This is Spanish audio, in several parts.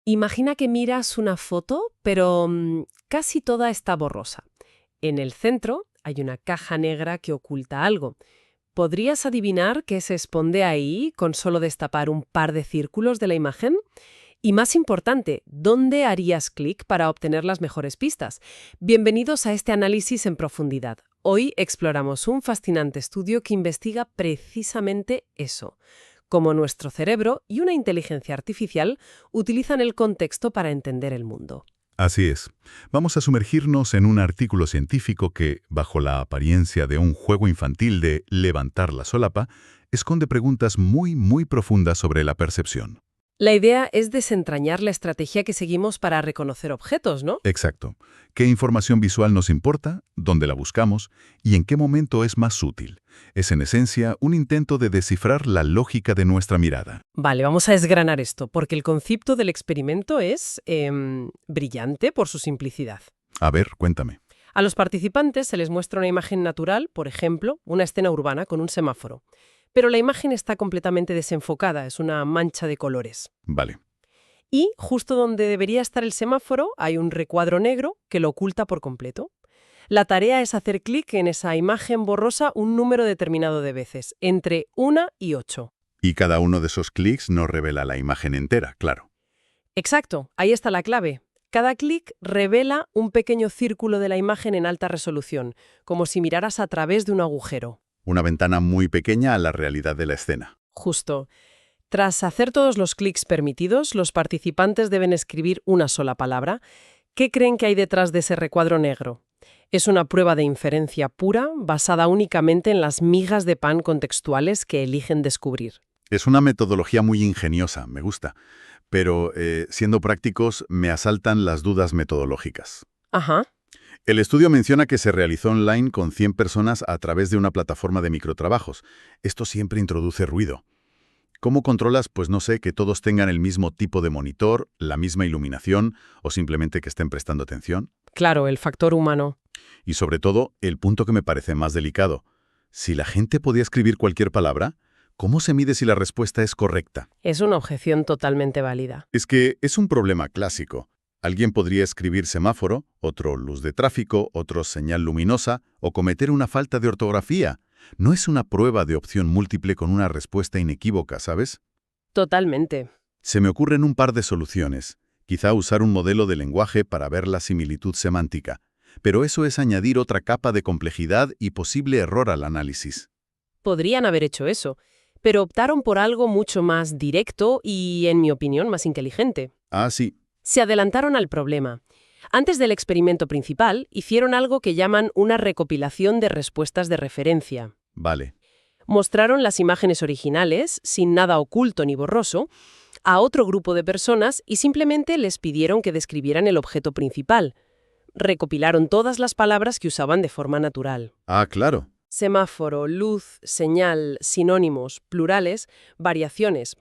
Imagina que miras una foto, pero casi toda está borrosa. En el centro hay una caja negra que oculta algo. ¿Podrías adivinar qué se esconde ahí con solo destapar un par de círculos de la imagen? Y más importante, ¿dónde harías clic para obtener las mejores pistas? Bienvenidos a este análisis en profundidad. Hoy exploramos un fascinante estudio que investiga precisamente eso: cómo nuestro cerebro y una inteligencia artificial utilizan el contexto para entender el mundo. Así es. Vamos a sumergirnos en un artículo científico que, bajo la apariencia de un juego infantil de levantar la solapa, esconde preguntas muy profundas sobre la percepción. La idea es desentrañar la estrategia que seguimos para reconocer objetos, ¿no? Exacto. ¿Qué información visual nos importa? ¿Dónde la buscamos? ¿Y en qué momento es más útil? Es en esencia un intento de descifrar la lógica de nuestra mirada. Vale, vamos a desgranar esto, porque el concepto del experimento es brillante por su simplicidad. A ver, cuéntame. A los participantes se les muestra una imagen natural, por ejemplo, una escena urbana con un semáforo. Pero la imagen está completamente desenfocada, es una mancha de colores. Vale. Y justo donde debería estar el semáforo hay un recuadro negro que lo oculta por completo. La tarea es hacer clic en esa imagen borrosa un número determinado de veces, entre 1 y 8. Y cada uno de esos clics nos revela la imagen entera, claro. Exacto, ahí está la clave. Cada clic revela un pequeño círculo de la imagen en alta resolución, como si miraras a través de un agujero. Una ventana muy pequeña a la realidad de la escena. Justo. Tras hacer todos los clics permitidos, los participantes deben escribir una sola palabra. ¿Qué creen que hay detrás de ese recuadro negro? Es una prueba de inferencia pura, basada únicamente en las migas de pan contextuales que eligen descubrir. Es una metodología muy ingeniosa, me gusta. Pero, siendo prácticos, me asaltan las dudas metodológicas. Ajá. El estudio menciona que se realizó online con 100 personas a través de una plataforma de microtrabajos. Esto siempre introduce ruido. ¿Cómo controlas, pues no sé, que todos tengan el mismo tipo de monitor, la misma iluminación o simplemente que estén prestando atención? Claro, el factor humano. Y sobre todo, el punto que me parece más delicado. Si la gente podía escribir cualquier palabra, ¿cómo se mide si la respuesta es correcta? Es una objeción totalmente válida. Es que es un problema clásico. Alguien podría escribir semáforo, otro luz de tráfico, otro señal luminosa o cometer una falta de ortografía. No es una prueba de opción múltiple con una respuesta inequívoca, ¿sabes? Totalmente. Se me ocurren un par de soluciones. Quizá usar un modelo de lenguaje para ver la similitud semántica. Pero eso es añadir otra capa de complejidad y posible error al análisis. Podrían haber hecho eso, pero optaron por algo mucho más directo y, en mi opinión, más inteligente. Ah, sí. Se adelantaron al problema. Antes del experimento principal, hicieron algo que llaman una recopilación de respuestas de referencia. Vale. Mostraron las imágenes originales, sin nada oculto ni borroso, a otro grupo de personas y simplemente les pidieron que describieran el objeto principal. Recopilaron todas las palabras que usaban de forma natural. Ah, claro. Semáforo, luz, señal, sinónimos, plurales, variaciones.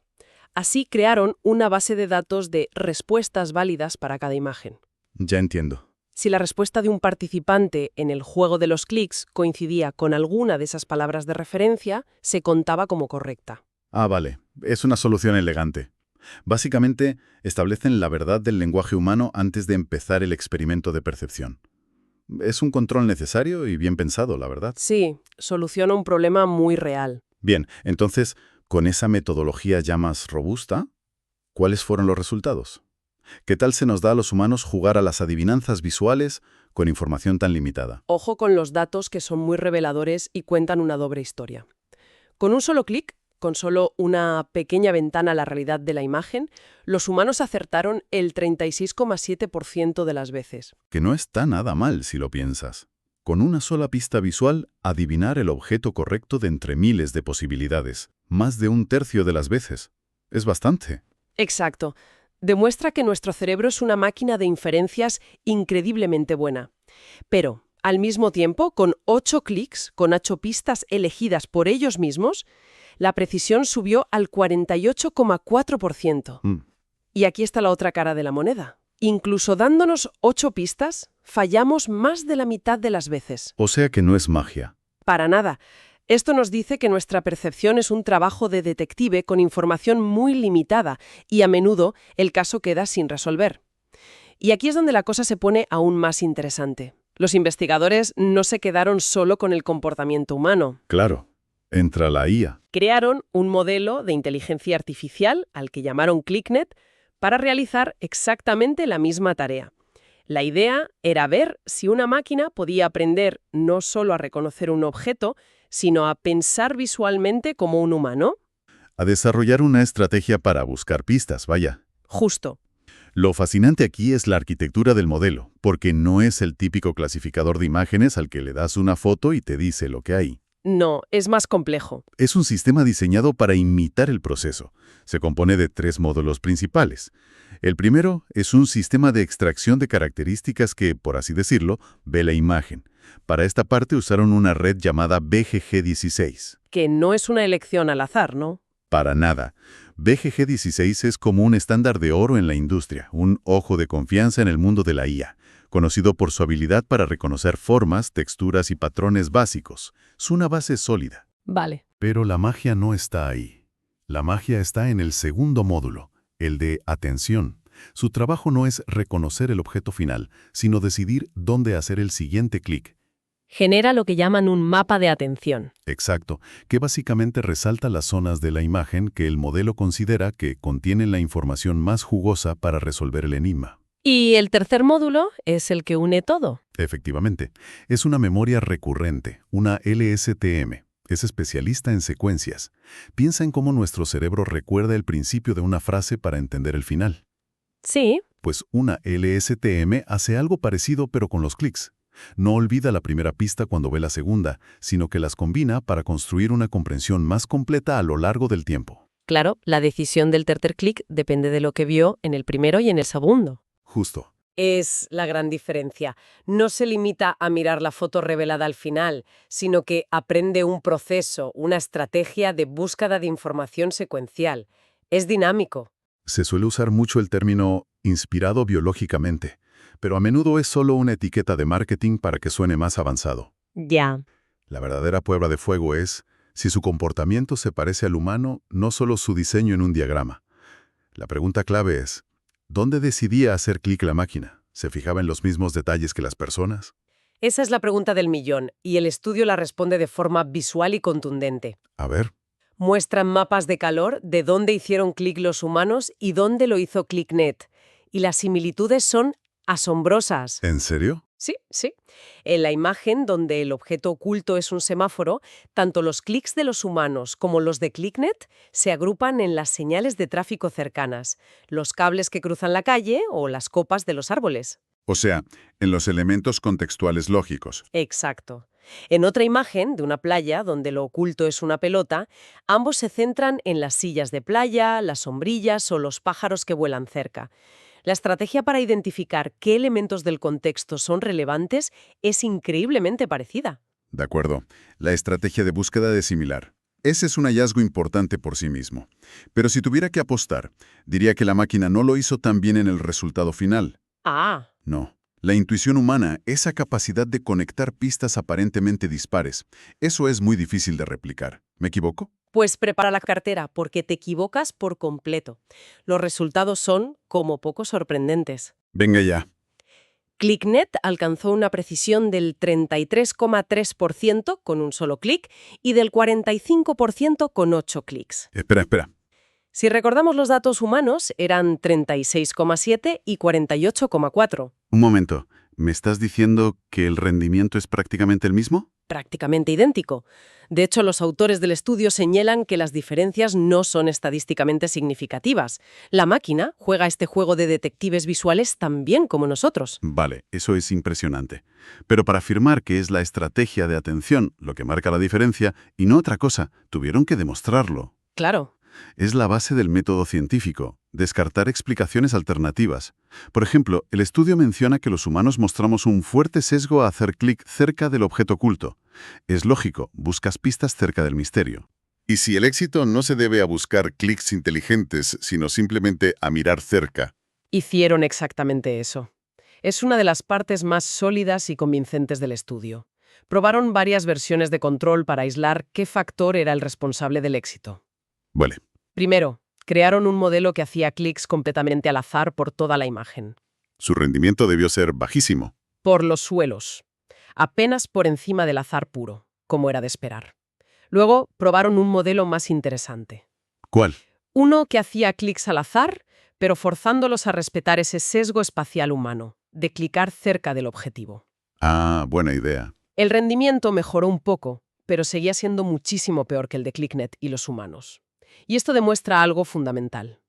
Así crearon una base de datos de respuestas válidas para cada imagen. Ya entiendo. Si la respuesta de un participante en el juego de los clics coincidía con alguna de esas palabras de referencia, se contaba como correcta. Ah, vale. Es una solución elegante. Básicamente, establecen la verdad del lenguaje humano antes de empezar el experimento de percepción. Es un control necesario y bien pensado, la verdad. Sí, soluciona un problema muy real. Bien, entonces, con esa metodología ya más robusta, ¿cuáles fueron los resultados? ¿Qué tal se nos da a los humanos jugar a las adivinanzas visuales con información tan limitada? Ojo con los datos que son muy reveladores y cuentan una doble historia. Con un solo clic, con solo una pequeña ventana a la realidad de la imagen, los humanos acertaron el 36,7% de las veces. Que no está nada mal si lo piensas. Con una sola pista visual, adivinar el objeto correcto de entre miles de posibilidades, más de un tercio de las veces. Es bastante. Exacto. Demuestra que nuestro cerebro es una máquina de inferencias increíblemente buena. Pero, al mismo tiempo, con 8 clics, con 8 pistas elegidas por ellos mismos, la precisión subió al 48,4%. Y aquí está la otra cara de la moneda. Incluso dándonos 8 pistas, fallamos más de la mitad de las veces. O sea que no es magia. Para nada. Esto nos dice que nuestra percepción es un trabajo de detective con información muy limitada y a menudo el caso queda sin resolver. Y aquí es donde la cosa se pone aún más interesante. Los investigadores no se quedaron solo con el comportamiento humano. Claro, entra la IA. Crearon un modelo de inteligencia artificial, al que llamaron ClickNet, para realizar exactamente la misma tarea. La idea era ver si una máquina podía aprender no solo a reconocer un objeto, sino a pensar visualmente como un humano. A desarrollar una estrategia para buscar pistas, vaya. Justo. Lo fascinante aquí es la arquitectura del modelo, porque no es el típico clasificador de imágenes al que le das una foto y te dice lo que hay. No, es más complejo. Es un sistema diseñado para imitar el proceso. Se compone de 3 módulos principales. El primero es un sistema de extracción de características que, por así decirlo, ve la imagen. Para esta parte usaron una red llamada BGG16. Que no es una elección al azar, ¿no? Para nada. BGG16 es como un estándar de oro en la industria, un ojo de confianza en el mundo de la IA, conocido por su habilidad para reconocer formas, texturas y patrones básicos. Es una base sólida. Vale. Pero la magia no está ahí. La magia está en el segundo módulo, el de atención. Su trabajo no es reconocer el objeto final, sino decidir dónde hacer el siguiente clic. Genera lo que llaman un mapa de atención. Exacto, que básicamente resalta las zonas de la imagen que el modelo considera que contienen la información más jugosa para resolver el enigma. Y el tercer módulo es el que une todo. Efectivamente, es una memoria recurrente, una LSTM. Es especialista en secuencias. Piensa en cómo nuestro cerebro recuerda el principio de una frase para entender el final. Sí. Pues una LSTM hace algo parecido pero con los clics. No olvida la primera pista cuando ve la segunda, sino que las combina para construir una comprensión más completa a lo largo del tiempo. Claro, la decisión del tercer clic depende de lo que vio en el primero y en el segundo. Justo. Es la gran diferencia. No se limita a mirar la foto revelada al final, sino que aprende un proceso, una estrategia de búsqueda de información secuencial. Es dinámico. Se suele usar mucho el término inspirado biológicamente, pero a menudo es solo una etiqueta de marketing para que suene más avanzado. Ya. La verdadera prueba de fuego es si su comportamiento se parece al humano, no solo su diseño en un diagrama. La pregunta clave es, ¿dónde decidía hacer clic la máquina? ¿Se fijaba en los mismos detalles que las personas? Esa es la pregunta del millón, y el estudio la responde de forma visual y contundente. A ver. Muestran mapas de calor de dónde hicieron clic los humanos y dónde lo hizo ClickNet. Y las similitudes son asombrosas. ¿En serio? Sí, sí. En la imagen donde el objeto oculto es un semáforo, tanto los clics de los humanos como los de ClickNet se agrupan en las señales de tráfico cercanas, los cables que cruzan la calle o las copas de los árboles. O sea, en los elementos contextuales lógicos. Exacto. En otra imagen de una playa, donde lo oculto es una pelota, ambos se centran en las sillas de playa, las sombrillas o los pájaros que vuelan cerca. La estrategia para identificar qué elementos del contexto son relevantes es increíblemente parecida. De acuerdo. La estrategia de búsqueda es similar. Ese es un hallazgo importante por sí mismo. Pero si tuviera que apostar, diría que la máquina no lo hizo tan bien en el resultado final. Ah. No. La intuición humana, esa capacidad de conectar pistas aparentemente dispares, eso es muy difícil de replicar. ¿Me equivoco? Pues prepara la cartera, porque te equivocas por completo. Los resultados son, como poco, sorprendentes. Venga ya. ClickNet alcanzó una precisión del 33,3% con un solo clic y del 45% con 8 clics. Espera. Si recordamos los datos humanos, eran 36,7 y 48,4. Un momento. ¿Me estás diciendo que el rendimiento es prácticamente el mismo? Prácticamente idéntico. De hecho, los autores del estudio señalan que las diferencias no son estadísticamente significativas. La máquina juega este juego de detectives visuales tan bien como nosotros. Vale, eso es impresionante. Pero para afirmar que es la estrategia de atención lo que marca la diferencia, y no otra cosa, tuvieron que demostrarlo. Claro. Es la base del método científico, descartar explicaciones alternativas. Por ejemplo, el estudio menciona que los humanos mostramos un fuerte sesgo a hacer clic cerca del objeto oculto. Es lógico, buscas pistas cerca del misterio. Y si el éxito no se debe a buscar clics inteligentes, sino simplemente a mirar cerca. Hicieron exactamente eso. Es una de las partes más sólidas y convincentes del estudio. Probaron varias versiones de control para aislar qué factor era el responsable del éxito. Vale. Primero, crearon un modelo que hacía clics completamente al azar por toda la imagen. Su rendimiento debió ser bajísimo. Por los suelos, apenas por encima del azar puro, como era de esperar. Luego, probaron un modelo más interesante. ¿Cuál? Uno que hacía clics al azar, pero forzándolos a respetar ese sesgo espacial humano, de clicar cerca del objetivo. Ah, buena idea. El rendimiento mejoró un poco, pero seguía siendo muchísimo peor que el de ClickNet y los humanos. Y esto demuestra algo fundamental.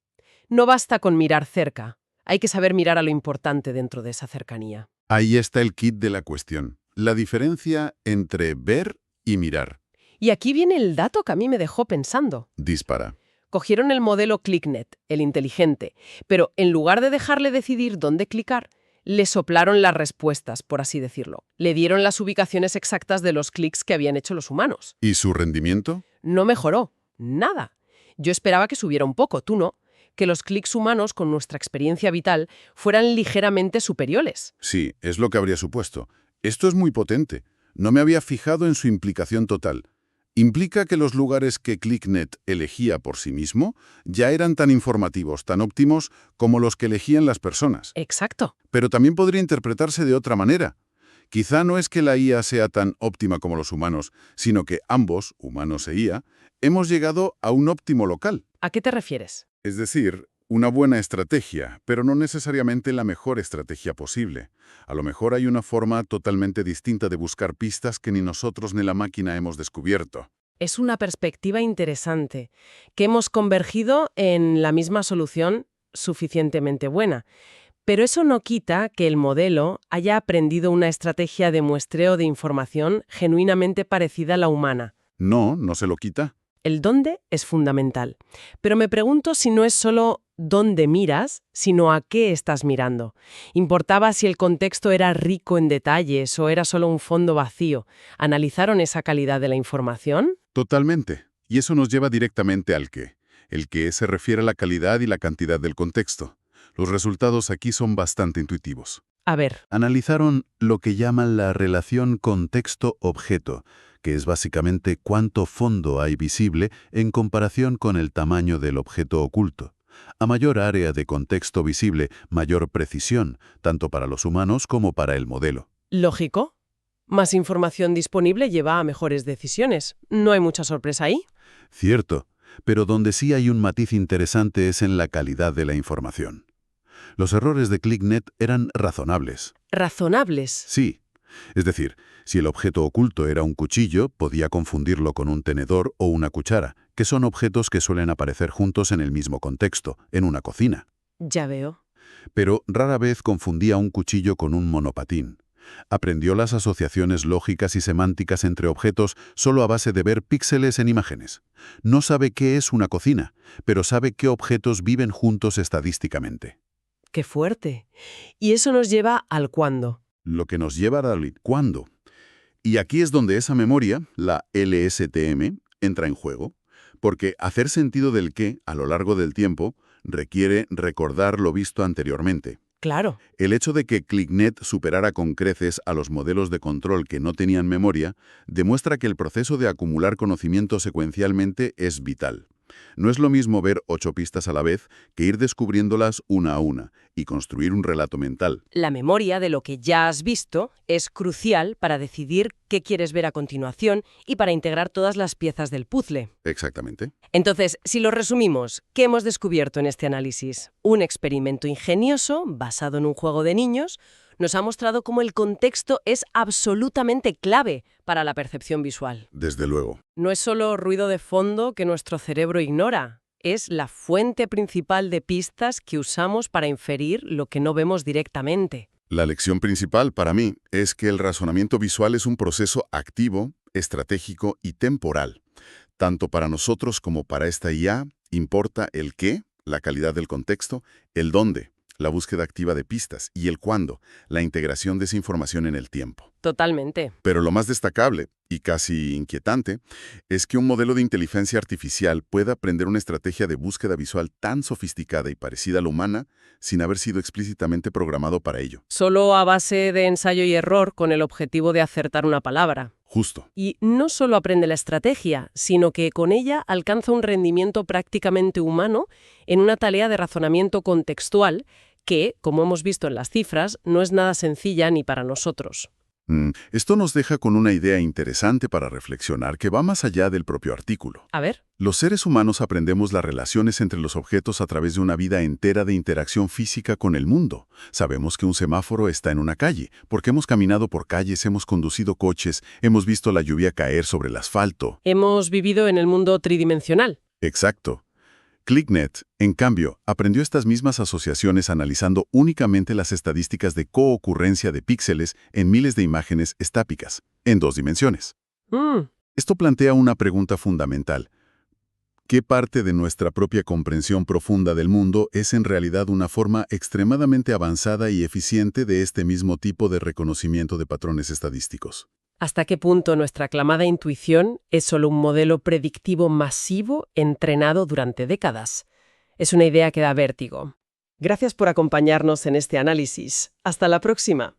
No basta con mirar cerca, hay que saber mirar a lo importante dentro de esa cercanía. Ahí está el kit de la cuestión. La diferencia entre ver y mirar. Y aquí viene el dato que a mí me dejó pensando. Dispara. Cogieron el modelo ClickNet, el inteligente, pero en lugar de dejarle decidir dónde clicar, le soplaron las respuestas, por así decirlo. Le dieron las ubicaciones exactas de los clics que habían hecho los humanos. ¿Y su rendimiento? No mejoró, nada. Yo esperaba que subiera un poco, tú no. Que los clics humanos, con nuestra experiencia vital, fueran ligeramente superiores. Sí, es lo que habría supuesto. Esto es muy potente. No me había fijado en su implicación total. Implica que los lugares que ClickNet elegía por sí mismo ya eran tan informativos, tan óptimos, como los que elegían las personas. Exacto. Pero también podría interpretarse de otra manera. Quizá no es que la IA sea tan óptima como los humanos, sino que ambos, humanos e IA, hemos llegado a un óptimo local. ¿A qué te refieres? Es decir, una buena estrategia, pero no necesariamente la mejor estrategia posible. A lo mejor hay una forma totalmente distinta de buscar pistas que ni nosotros ni la máquina hemos descubierto. Es una perspectiva interesante, que hemos convergido en la misma solución suficientemente buena. Pero eso no quita que el modelo haya aprendido una estrategia de muestreo de información genuinamente parecida a la humana. No, no se lo quita. El dónde es fundamental. Pero me pregunto si no es solo dónde miras, sino a qué estás mirando. ¿Importaba si el contexto era rico en detalles o era solo un fondo vacío? ¿Analizaron esa calidad de la información? Totalmente. Y eso nos lleva directamente al qué. El qué se refiere a la calidad y la cantidad del contexto. Los resultados aquí son bastante intuitivos. A ver, Analizaron lo que llaman la relación contexto-objeto, que es básicamente cuánto fondo hay visible en comparación con el tamaño del objeto oculto. A mayor área de contexto visible, mayor precisión, tanto para los humanos como para el modelo. lógico. Más información disponible lleva a mejores decisiones. ¿No hay mucha sorpresa ahí? Cierto, pero donde sí hay un matiz interesante es en la calidad de la información. Los errores de ClickNet eran razonables. Razonables. Sí. Es decir, si el objeto oculto era un cuchillo, podía confundirlo con un tenedor o una cuchara, que son objetos que suelen aparecer juntos en el mismo contexto, en una cocina. Ya veo. Pero rara vez confundía un cuchillo con un monopatín. Aprendió las asociaciones lógicas y semánticas entre objetos solo a base de ver píxeles en imágenes. No sabe qué es una cocina, pero sabe qué objetos viven juntos estadísticamente. ¡Qué fuerte! Y eso nos lleva al cuándo. Lo que nos lleva al cuándo. Y aquí es donde esa memoria, la LSTM, entra en juego, porque hacer sentido del qué a lo largo del tiempo requiere recordar lo visto anteriormente. Claro. El hecho de que ClickNet superara con creces a los modelos de control que no tenían memoria demuestra que el proceso de acumular conocimiento secuencialmente es vital. No es lo mismo ver 8 pistas a la vez que ir descubriéndolas una a una y construir un relato mental. La memoria de lo que ya has visto es crucial para decidir qué quieres ver a continuación y para integrar todas las piezas del puzzle. Exactamente. Entonces, si lo resumimos, ¿qué hemos descubierto en este análisis? Un experimento ingenioso, basado en un juego de niños, nos ha mostrado cómo el contexto es absolutamente clave para la percepción visual. Desde luego. No es solo ruido de fondo que nuestro cerebro ignora, es la fuente principal de pistas que usamos para inferir lo que no vemos directamente. La lección principal para mí es que el razonamiento visual es un proceso activo, estratégico y temporal. Tanto para nosotros como para esta IA importa el qué, la calidad del contexto, el dónde, la búsqueda activa de pistas, y el cuándo, la integración de esa información en el tiempo. Totalmente. Pero lo más destacable, y casi inquietante, es que un modelo de inteligencia artificial pueda aprender una estrategia de búsqueda visual tan sofisticada y parecida a la humana sin haber sido explícitamente programado para ello. Solo a base de ensayo y error con el objetivo de acertar una palabra. Justo. Y no solo aprende la estrategia, sino que con ella alcanza un rendimiento prácticamente humano en una tarea de razonamiento contextual que, como hemos visto en las cifras, no es nada sencilla ni para nosotros. Esto nos deja con una idea interesante para reflexionar que va más allá del propio artículo. A ver. Los seres humanos aprendemos las relaciones entre los objetos a través de una vida entera de interacción física con el mundo. Sabemos que un semáforo está en una calle, porque hemos caminado por calles, hemos conducido coches, hemos visto la lluvia caer sobre el asfalto. Hemos vivido en el mundo tridimensional. Exacto. ClickNet, en cambio, aprendió estas mismas asociaciones analizando únicamente las estadísticas de coocurrencia de píxeles en miles de imágenes estáticas, en 2 dimensiones. Esto plantea una pregunta fundamental. ¿Qué parte de nuestra propia comprensión profunda del mundo es en realidad una forma extremadamente avanzada y eficiente de este mismo tipo de reconocimiento de patrones estadísticos? ¿Hasta qué punto nuestra aclamada intuición es solo un modelo predictivo masivo entrenado durante décadas? Es una idea que da vértigo. Gracias por acompañarnos en este análisis. Hasta la próxima.